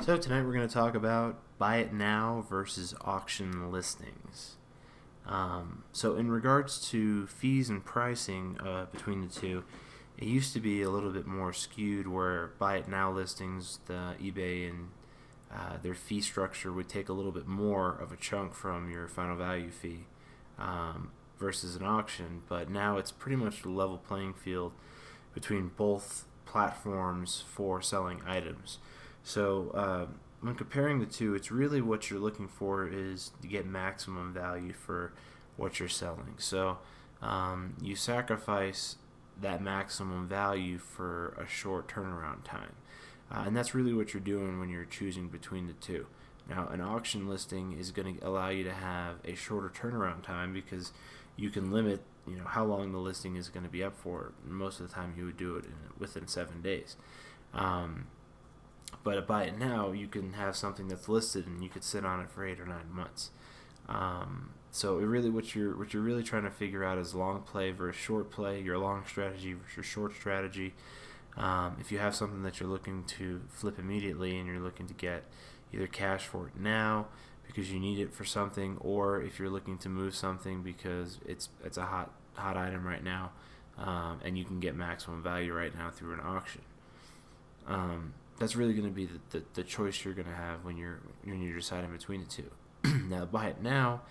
So tonight we're going to talk about buy it now versus auction listings. So in regards to fees and pricing between the two, it used to be a little bit more skewed where buy it now listings, the eBay and their fee structure would take a little bit more of a chunk from your final value fee versus an auction. But now it's pretty much a level playing field between both platforms for selling items. So when comparing the two, it's really what you're looking for is to get maximum value for what you're selling. So you sacrifice that maximum value for a short turnaround time. And that's really what you're doing when you're choosing between the two. Now, an auction listing is going to allow you to have a shorter turnaround time because you can limit, how long the listing is going to be up for. Most of the time, you would do it within 7 days. But at buy it now, you can have something that's listed and you could sit on it for 8 or 9 months. So it really, what you're really trying to figure out is long play versus short play. Your long strategy versus your short strategy. If you have something that you're looking to flip immediately and you're looking to get either cash for it now because you need it for something, or if you're looking to move something because it's a hot item right now, and you can get maximum value right now through an auction. That's really going to be the choice you're going to have when you're deciding between the two. Now, buy it now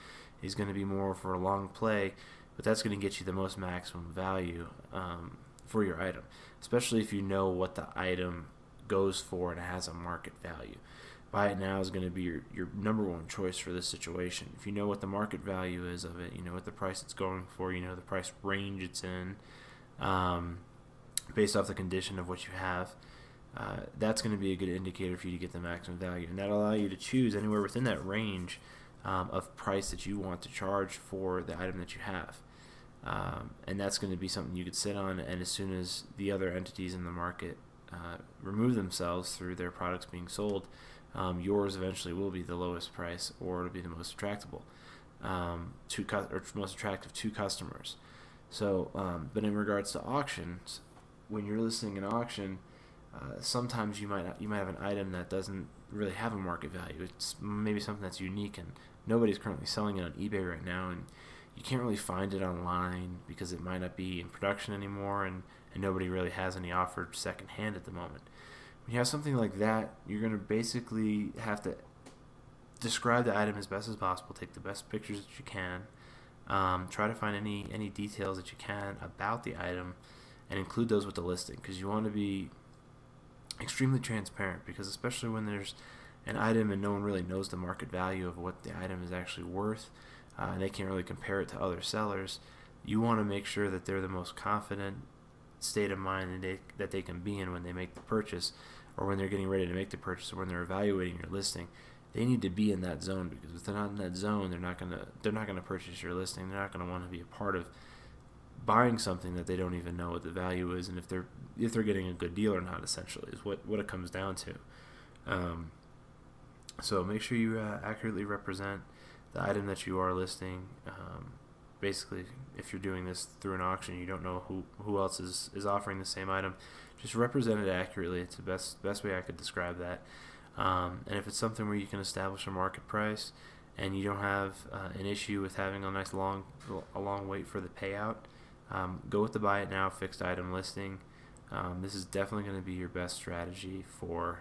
is going to be more for a long play, but that's going to get you the most maximum value for your item, especially if you know what the item goes for and it has a market value. Buy it now is going to be your number one choice for this situation. If you know what the market value is of it, you know what the price it's going for, you know the price range it's in, based off the condition of what you have, that's going to be a good indicator for you to get the maximum value, and that'll allow you to choose anywhere within that range of price that you want to charge for the item that you have. And that's going to be something you could sit on, and as soon as the other entities in the market remove themselves through their products being sold, yours eventually will be the lowest price, or it'll be the most attractive to customers. So, but in regards to auctions, when you're listing an auction, sometimes you might have an item that doesn't really have a market value. It's maybe something that's unique and nobody's currently selling it on eBay right now, and you can't really find it online because it might not be in production anymore, and nobody really has any offered secondhand at the moment. When you have something like that, you're going to basically have to describe the item as best as possible, take the best pictures that you can, try to find any details that you can about the item, and include those with the listing, because you want to be extremely transparent, because especially when there's an item and no one really knows the market value of what the item is actually worth, and they can't really compare it to other sellers, you want to make sure that they're the most confident state of mind that they can be in when they make the purchase, or when they're getting ready to make the purchase, or when they're evaluating your listing. They need to be in that zone, because if they're not in that zone, they're not gonna purchase your listing. They're not gonna want to be a part of buying something that they don't even know what the value is, and if they're getting a good deal or not, essentially, is what it comes down to. So make sure you accurately represent the item that you are listing. Basically, if you're doing this through an auction, you don't know who else is offering the same item, just represent it accurately. It's the best way I could describe that. And if it's something where you can establish a market price and you don't have an issue with having a nice long wait for the payout, go with the buy it now fixed item listing. This is definitely going to be your best strategy for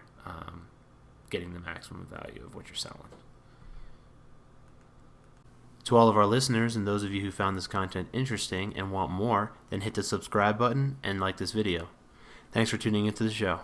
getting the maximum value of what you're selling. To all of our listeners and those of you who found this content interesting and want more, then hit the subscribe button and like this video. Thanks for tuning into the show.